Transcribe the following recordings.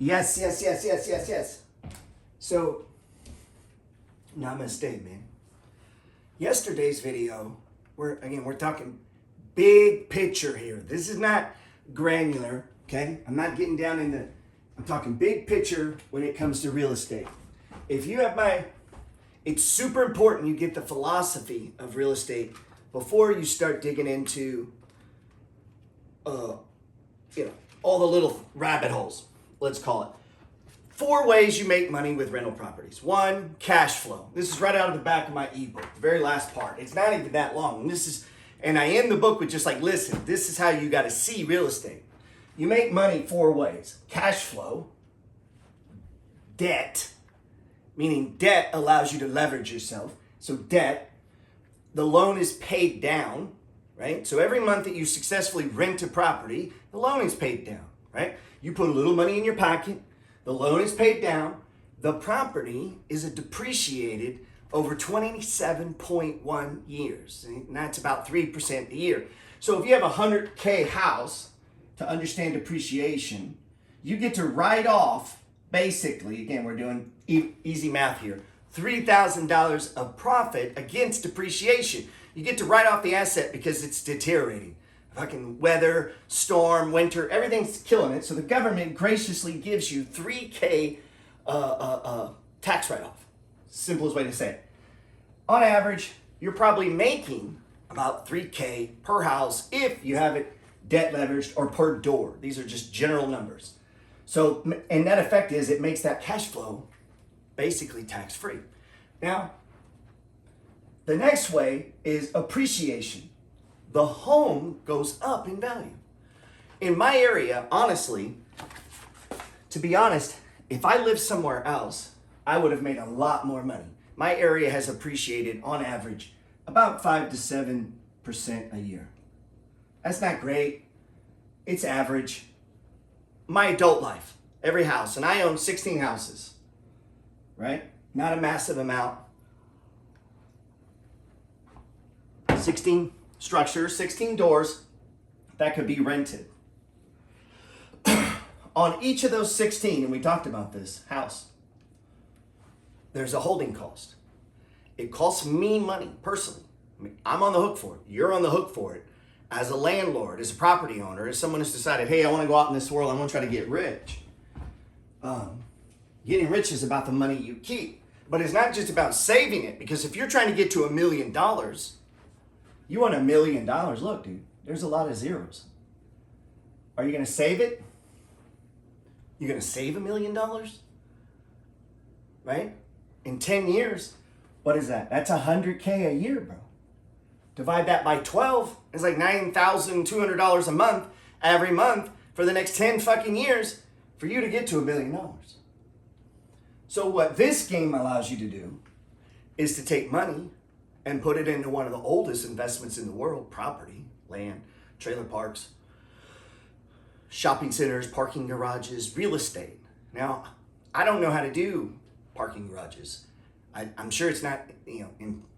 Yes. So, namaste, man. Yesterday's video, we're talking big picture here. This is not granular, okay? I'm not getting down into, I'm talking big picture when it comes to real estate. If you have it's super important you get the philosophy of real estate before you start digging into, all the little rabbit holes, let's call it. 4 ways you make money with rental properties. 1, cash flow. This is right out of the back of my ebook, the very last part. It's not even that long. And I end the book with just like, listen, this is how you got to see real estate. You make money 4 ways. Cash flow, debt, meaning debt allows you to leverage yourself. So debt, the loan is paid down, right? So every month that you successfully rent a property, the loan is paid down, right? You put a little money in your pocket, the loan is paid down, the property is depreciated over 27.1 years, and that's about 3% a year. So if you have a $100K house, to understand depreciation, you get to write off, basically, again, we're doing easy math here, $3,000 of profit against depreciation. You get to write off the asset because it's deteriorating. Fucking weather, storm, winter, everything's killing it. So the government graciously gives you $3K tax write-off. Simplest way to say it. On average, you're probably making about $3K per house if you have it debt leveraged or per door. These are just general numbers. So, and net effect is it makes that cash flow basically tax-free. Now, the next way is appreciation. The home goes up in value. In my area, honestly, to be honest, if I lived somewhere else, I would have made a lot more money. My area has appreciated on average about 5 to 7% a year. That's not great. It's average. My adult life, every house, and I own 16 houses, right? Not a massive amount. 16 structures, 16 doors that could be rented. On each of those 16, and we talked about this house, there's a holding cost. It costs me money personally. I mean, I'm on the hook for it. You're on the hook for it. As a landlord, as a property owner, as someone who's decided, hey, I want to go out in this world, I want to try to get rich. Getting rich is about the money you keep. But it's not just about saving it, because if you're trying to get to $1 million, you want $1 million. Look, dude, there's a lot of zeros. Are you going to save it? You're going to save $1 million? Right? In 10 years, what is that? That's $100K a year, bro. Divide that by 12, it's like $9,200 a month, every month, for the next 10 fucking years for you to get to $1 million. So what this game allows you to do is to take money and put it into one of the oldest investments in the world, property, land, trailer parks, shopping centers, parking garages, real estate. Now, I don't know how to do parking garages. I'm sure it's not,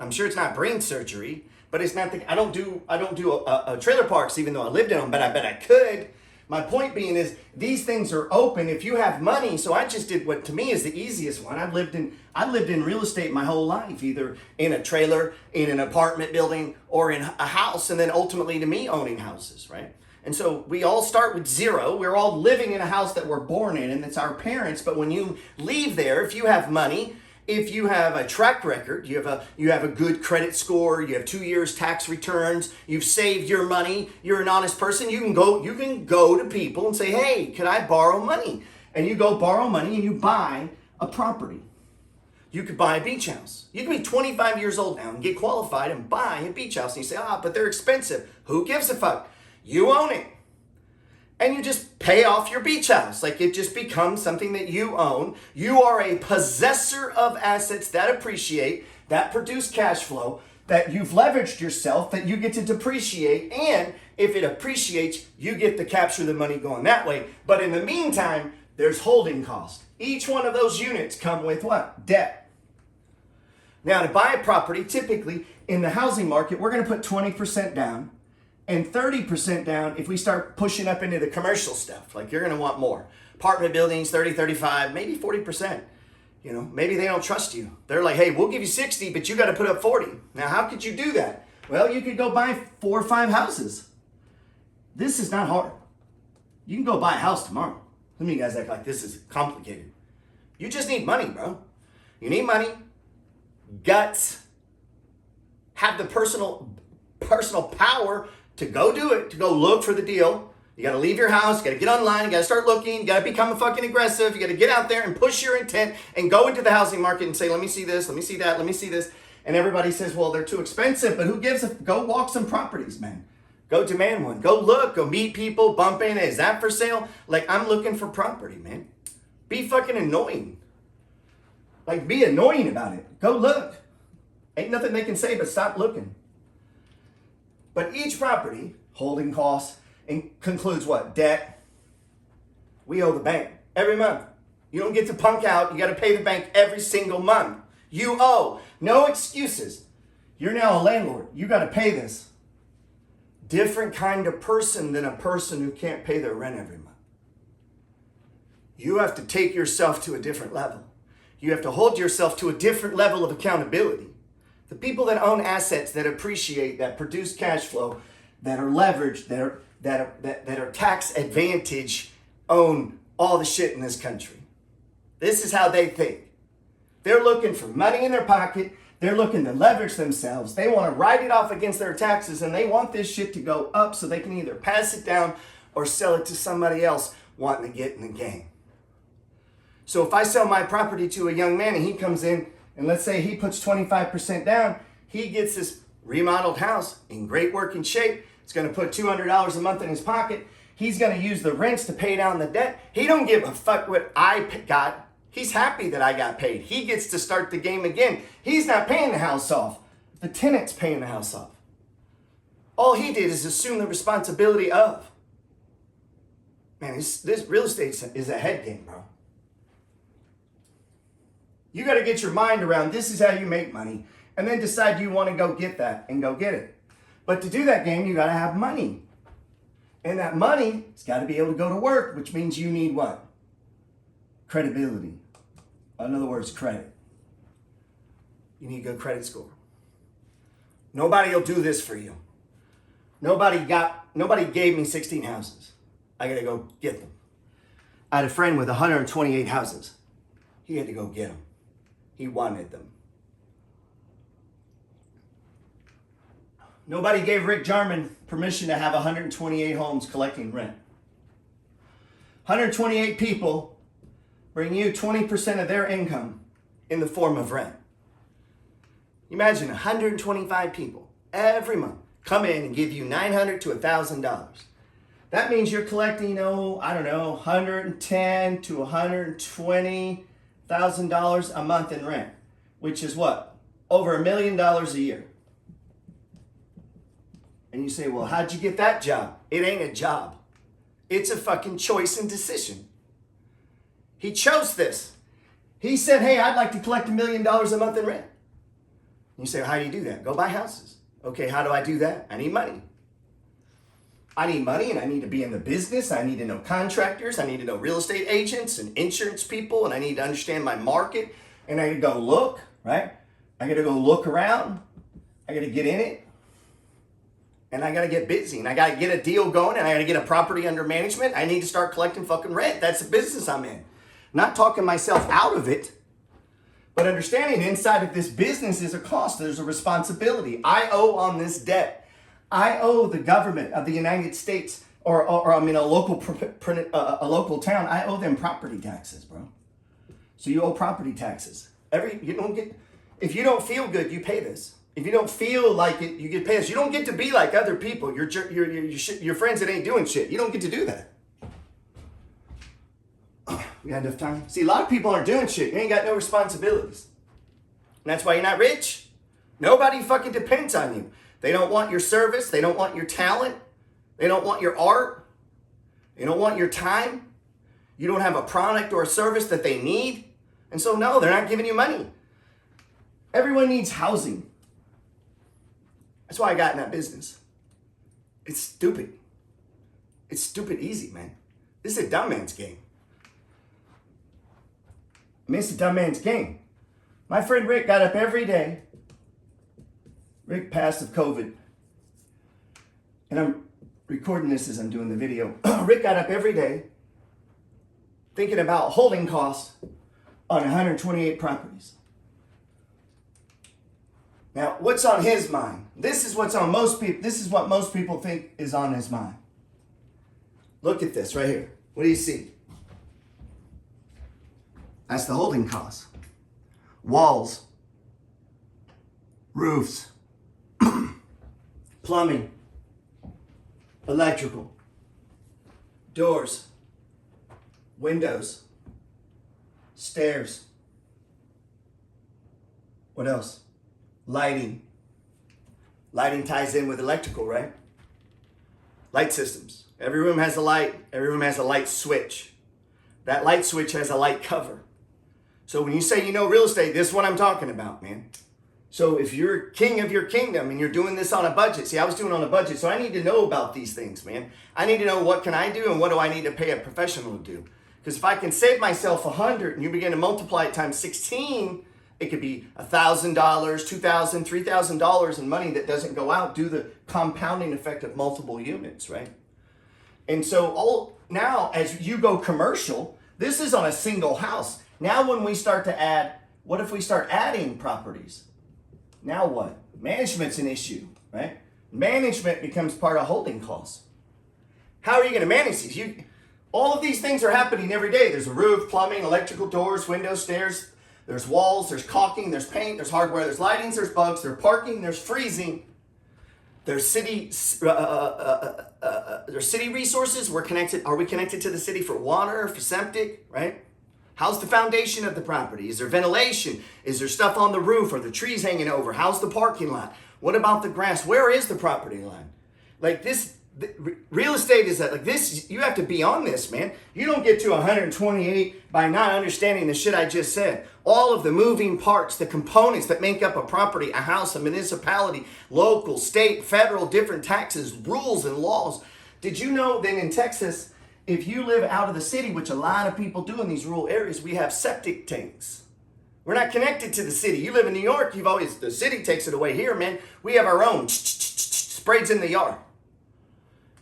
I'm sure it's not brain surgery, but it's not I don't do a trailer parks, even though I lived in them, but I bet I could. My point being is these things are open if you have money. So I just did what to me is the easiest one. I lived in real estate my whole life, either in a trailer, in an apartment building, or in a house, and then ultimately to me owning houses, right? And so we all start with zero. We're all living in a house that we're born in, and it's our parents. But when you leave there, if you have money, if you have a track record, you have a good credit score, you have 2 years tax returns, you've saved your money, you're an honest person, you can go to people and say, hey, can I borrow money? And you go borrow money and you buy a property. You could buy a beach house. You can be 25 years old now and get qualified and buy a beach house. And you say, but they're expensive. Who gives a fuck? You own it. And you just pay off your beach house. Like it just becomes something that you own. You are a possessor of assets that appreciate, that produce cash flow, that you've leveraged yourself, that you get to depreciate. And if it appreciates, you get to capture the money going that way. But in the meantime, there's holding cost. Each one of those units come with what? Debt. Now to buy a property, typically in the housing market, we're going to put 20% down. And 30% down if we start pushing up into the commercial stuff. Like you're going to want more. Apartment buildings, 30, 35, maybe 40%. You know, maybe they don't trust you. They're like, hey, we'll give you 60, but you got to put up 40. Now, how could you do that? Well, you could go buy 4 or 5 houses. This is not hard. You can go buy a house tomorrow. Some of you guys act like this is complicated. You just need money, bro. You need money, guts, have the personal power to go do it, to go look for the deal. You got to leave your house, you got to get online, you got to start looking, you got to become a fucking aggressive, you got to get out there and push your intent and go into the housing market and say, let me see this, let me see that, let me see this. And everybody says, well, they're too expensive, but who gives a, go walk some properties, man. Go demand one, go look, go meet people, bump in, is that for sale? Like, I'm looking for property, man. Be fucking annoying. Like, be annoying about it. Go look. Ain't nothing they can say but stop looking. But each property, holding costs, concludes what? Debt. We owe the bank every month. You don't get to punk out. You got to pay the bank every single month. You owe. No excuses. You're now a landlord. You got to pay this. Different kind of person than a person who can't pay their rent every month. You have to take yourself to a different level. You have to hold yourself to a different level of accountability. The people that own assets, that appreciate, that produce cash flow, that are leveraged, that are tax advantage, own all the shit in this country. This is how they think. They're looking for money in their pocket. They're looking to leverage themselves. They want to write it off against their taxes, and they want this shit to go up so they can either pass it down or sell it to somebody else wanting to get in the game. So if I sell my property to a young man and he comes in and let's say he puts 25% down, he gets this remodeled house in great working shape. It's going to put $200 a month in his pocket. He's going to use the rents to pay down the debt. He don't give a fuck what I got. He's happy that I got paid. He gets to start the game again. He's not paying the house off. The tenant's paying the house off. All he did is assume the responsibility of. Man, this real estate is a head game, bro. You got to get your mind around this is how you make money and then decide you want to go get that and go get it. But to do that game, you got to have money. And that money has got to be able to go to work, which means you need what? Credibility. In other words, credit. You need a good credit score. Nobody will do this for you. Nobody gave me 16 houses. I got to go get them. I had a friend with 128 houses. He had to go get them. He wanted them. Nobody gave Rick Jarman permission to have 128 homes collecting rent. 128 people bring you 20% of their income in the form of rent. Imagine 125 people every month come in and give you $900 to $1,000. That means you're collecting, $110 to $120,000 a month in rent, which is what? Over $1 million a year. And you say, well, how'd you get that job? It ain't a job. It's a fucking choice and decision. He chose this. He said, hey, I'd like to collect $1 million a month in rent. You say, well, how do you do that? Go buy houses. Okay, how do I do that? I need money. I need money and I need to be in the business. I need to know contractors. I need to know real estate agents and insurance people. And I need to understand my market. And I got to go look, right? I got to go look around. I got to get in it. And I got to get busy. And I got to get a deal going. And I got to get a property under management. I need to start collecting fucking rent. That's the business I'm in. Not talking myself out of it. But understanding inside of this business is a cost. There's a responsibility. I owe on this debt. I owe the government of the United States, or a local town. I owe them property taxes, bro. So you owe property taxes. If you don't feel good, you pay this. If you don't feel like it, you get paid this. You don't get to be like other people. Your friends that ain't doing shit. You don't get to do that. We got enough time? See, a lot of people aren't doing shit. You ain't got no responsibilities. And that's why you're not rich. Nobody fucking depends on you. They don't want your service. They don't want your talent. They don't want your art. They don't want your time. You don't have a product or a service that they need. And so, no, they're not giving you money. Everyone needs housing. That's why I got in that business. It's stupid. It's stupid easy, man. This is a dumb man's game. Miss a dumb man's game. My friend Rick got up every day. Rick passed of COVID. And I'm recording this as I'm doing the video. Rick got up every day thinking about holding costs on 128 properties. Now, what's on his mind? This is what's on most people. This is what most people think is on his mind. Look at this right here. What do you see? That's the holding costs. Walls, roofs, plumbing, electrical, doors, windows, stairs. What else? Lighting. Lighting ties in with electrical, right? Light systems. Every room has a light. Every room has a light switch. That light switch has a light cover. So when you say you know real estate, this is what I'm talking about, man. So if you're king of your kingdom and you're doing this on a budget, see, I was doing it on a budget, so I need to know about these things, man. I need to know what can I do and what do I need to pay a professional to do. Because if I can save myself 100 and you begin to multiply it times 16, it could be $1,000, $2,000, $3,000 in money that doesn't go out due to the compounding effect of multiple units, right? And so now as you go commercial, this is on a single house. Now when we start to add, what if we start adding properties? Now what? Management's an issue, right? Management becomes part of holding costs. How are you going to manage these? All of these things are happening every day. There's a roof, plumbing, electrical, doors, windows, stairs. There's walls, there's caulking, there's paint, there's hardware, there's lighting, there's bugs, there's parking, there's freezing. There's city resources. We're connected. Are we connected to the city for water, for septic, right? How's the foundation of the property? Is there ventilation? Is there stuff on the roof? Are the trees hanging over? How's the parking lot? What about the grass? Where is the property line? Like this, real estate is that like this, you have to be on this, man. You don't get to 128 by not understanding the shit I just said. All of the moving parts, the components that make up a property, a house, a municipality, local, state, federal, different taxes, rules and laws. Did you know that in Texas, if you live out of the city, which a lot of people do in these rural areas, we have septic tanks. We're not connected to the city. You live in New York, the city takes it away. Here, man, we have our own sprays in the yard.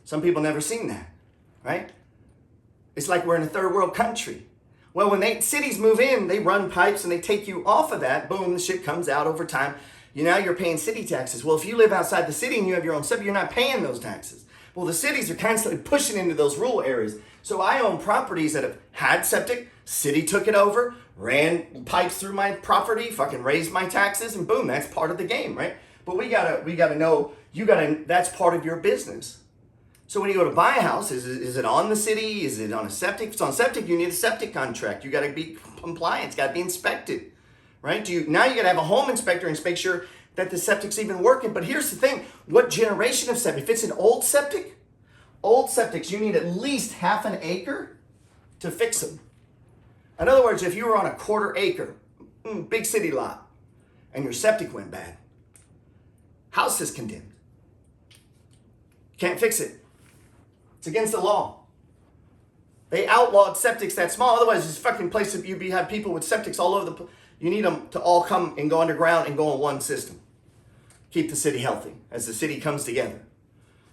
Some people never seen that, right? It's like we're in a third world country. Well, when cities move in, they run pipes and they take you off of that. Boom, the shit comes out over time. Now you're paying city taxes. Well, if you live outside the city and you have your own septic, you're not paying those taxes. Well, the cities are constantly pushing into those rural areas. So I own properties that have had septic, city took it over, ran pipes through my property, fucking raised my taxes, and boom, that's part of the game, right? But we gotta know, that's part of your business. So when you go to buy a house, is it on the city? Is it on a septic? If it's on septic, you need a septic contract. You gotta be compliant, it's gotta be inspected, right? Now you gotta have a home inspector and make sure that the septic's even working. But here's the thing, what generation of septic? If it's an old septics, you need at least half an acre to fix them. In other words, if you were on a quarter acre, big city lot, and your septic went bad, house is condemned. Can't fix it. It's against the law. They outlawed septics that small. Otherwise, this fucking place that you'd have people with septics all over the place. You need them to all come and go underground and go on one system. Keep the city healthy as the city comes together.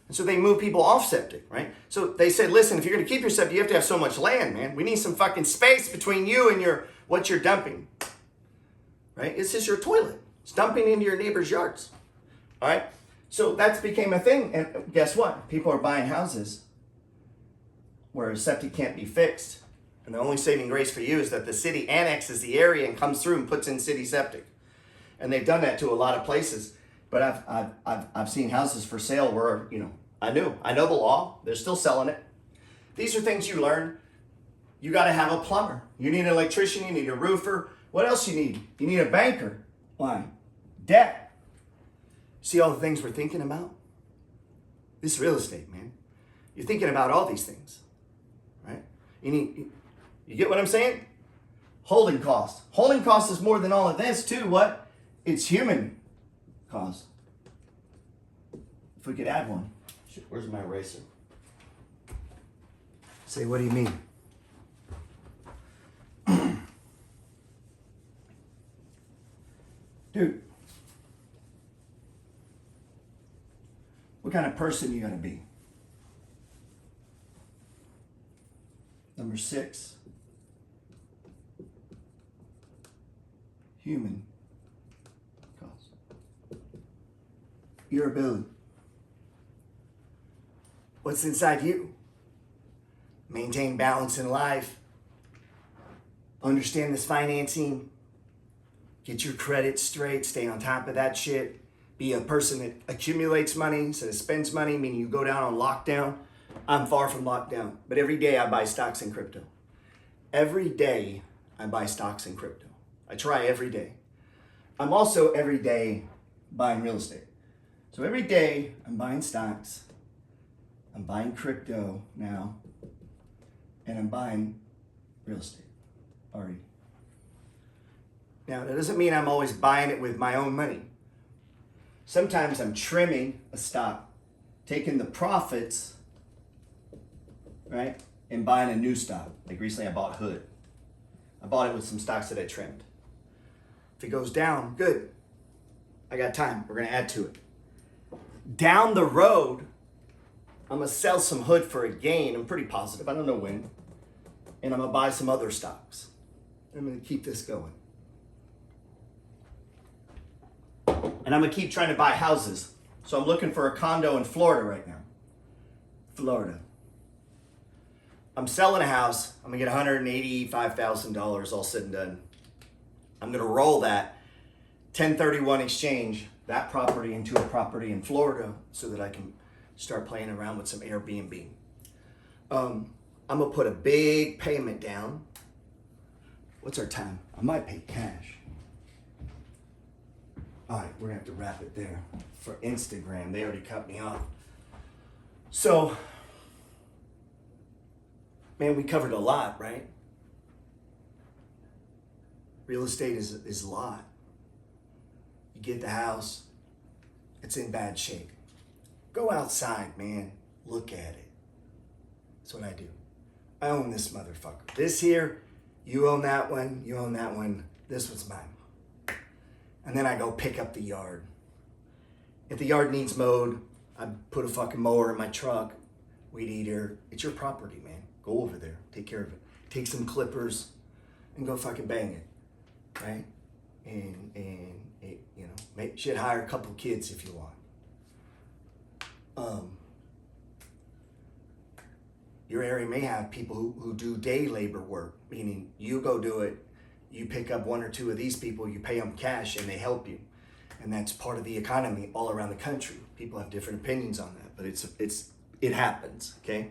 And so they move people off septic, right? So they said, listen, if you're going to keep your septic, you have to have so much land, man. We need some fucking space between you and what you're dumping, right? It's just your toilet. It's dumping into your neighbor's yards, all right? So that became a thing. And guess what? People are buying houses where a septic can't be fixed. And the only saving grace for you is that the city annexes the area and comes through and puts in city septic. And they've done that to a lot of places. But I've seen houses for sale where, I know the law. They're still selling it. These are things you learn. You got to have a plumber. You need an electrician. You need a roofer. What else you need? You need a banker. Why? Debt. See all the things we're thinking about? This is real estate, man. You're thinking about all these things, right? You get what I'm saying? Holding costs. Holding costs is more than all of this too. What? It's human cost. If we could add one. Shit, where's my eraser? Say, what do you mean? Dude, what kind of person you gotta be? Number 6, human cost. Your ability. What's inside you? Maintain balance in life. Understand this financing. Get your credit straight. Stay on top of that shit. Be a person that accumulates money instead of spends money, meaning you go down on lockdown. I'm far from lockdown, but every day I buy stocks in crypto. Every day I buy stocks in crypto. I try every day. I'm also every day buying real estate. So every day I'm buying stocks. I'm buying crypto now. And I'm buying real estate already. Now, that doesn't mean I'm always buying it with my own money. Sometimes I'm trimming a stock, taking the profits, right, and buying a new stock. Like recently I bought Hood. I bought it with some stocks that I trimmed. If it goes down, good. I got time. We're going to add to it. Down the road, I'm going to sell some Hood for a gain. I'm pretty positive. I don't know when. And I'm going to buy some other stocks. I'm going to keep this going. And I'm going to keep trying to buy houses. So I'm looking for a condo in Florida right now. Florida. I'm selling a house. I'm going to get $185,000 all said and done. I'm going to roll that 1031 exchange, that property into a property in Florida so that I can start playing around with some Airbnb. I'm going to put a big payment down. What's our time? I might pay cash. All right, we're going to have to wrap it there. For Instagram, they already cut me off. So, man, we covered a lot, right? Real estate is a lot. You get the house, it's in bad shape. Go outside, man. Look at it. That's what I do. I own this motherfucker. This here, you own that one, you own that one. This one's mine. And then I go pick up the yard. If the yard needs mowed, I put a fucking mower in my truck, weed eater. It's your property, man. Go over there, take care of it. Take some clippers and go fucking bang it, right? And it, you know, make shit, hire a couple kids if you want. Your area may have people who do day labor work, meaning you go do it, you pick up 1 or 2 of these people, you pay them cash and they help you. And that's part of the economy all around the country. People have different opinions on that, but it happens, okay?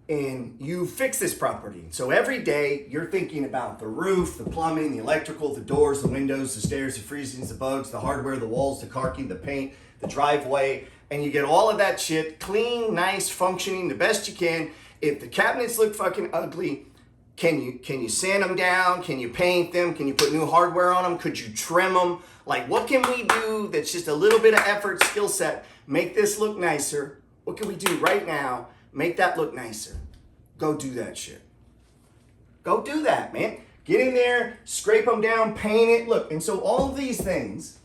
And you fix this property. So every day you're thinking about the roof, the plumbing, the electrical, the doors, the windows, the stairs, the freezings, the bugs, the hardware, the walls, the caulking, the paint, the driveway, and you get all of that shit clean, nice, functioning the best you can. If the cabinets look fucking ugly, can you sand them down? Can you paint them? Can you put new hardware on them? Could you trim them? Like, what can we do that's just a little bit of effort, skill set, make this look nicer? What can we do right now? Make that look nicer. Go do that shit. Go do that, man. Get in there, scrape them down, paint it. Look, and so all of these things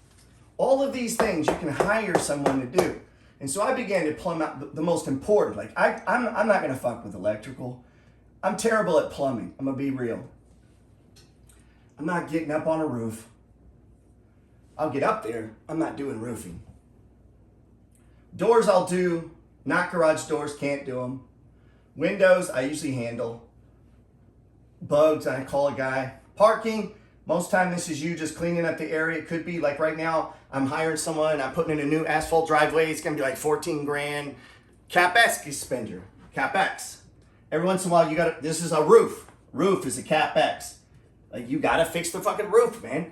you can hire someone to do. And so I began to plumb out the most important. Like, I'm not going to fuck with electrical. I'm terrible at plumbing. I'm going to be real. I'm not getting up on a roof. I'll get up there. I'm not doing roofing. Doors I'll do. Not garage doors, can't do them. Windows I usually handle. Bugs, I call a guy. Parking, most time this is you just cleaning up the area. It could be like right now, I'm hiring someone, I'm putting in a new asphalt driveway. It's going to be like 14 grand. CapEx expenditure. CapEx. Every once in a while, this is a roof. Roof is a CapEx. Like, you got to fix the fucking roof, man.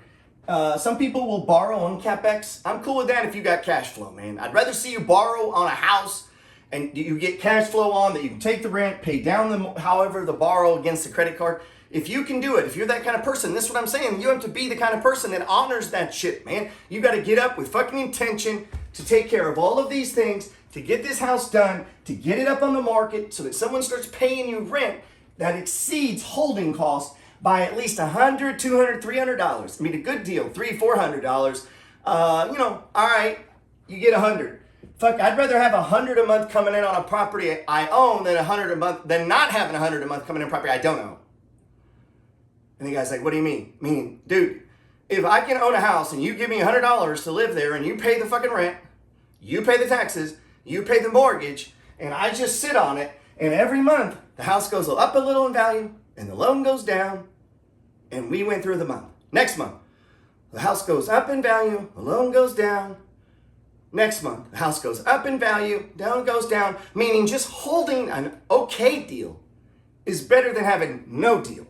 Some people will borrow on CapEx. I'm cool with that if you got cash flow, man. I'd rather see you borrow on a house and you get cash flow on that you can take the rent, pay down however the borrow against the credit card. If you can do it, if you're that kind of person, this is what I'm saying. You have to be the kind of person that honors that shit, man. You got to get up with fucking intention to take care of all of these things, to get this house done, to get it up on the market so that someone starts paying you rent that exceeds holding costs by at least $100, $200, $300. I mean, a good deal, $300, $400. All right, you get $100. Fuck, I'd rather have $100 a month coming in on a property I own than $100 a month than not having $100 a month coming in property I don't own. And the guy's like, what do you mean? Meaning, dude, if I can own a house and you give me $100 to live there and you pay the fucking rent, you pay the taxes, you pay the mortgage, and I just sit on it, and every month the house goes up a little in value and the loan goes down, and we went through the month. Next month, the house goes up in value, the loan goes down. Next month, the house goes up in value, down goes down, meaning just holding an okay deal is better than having no deal.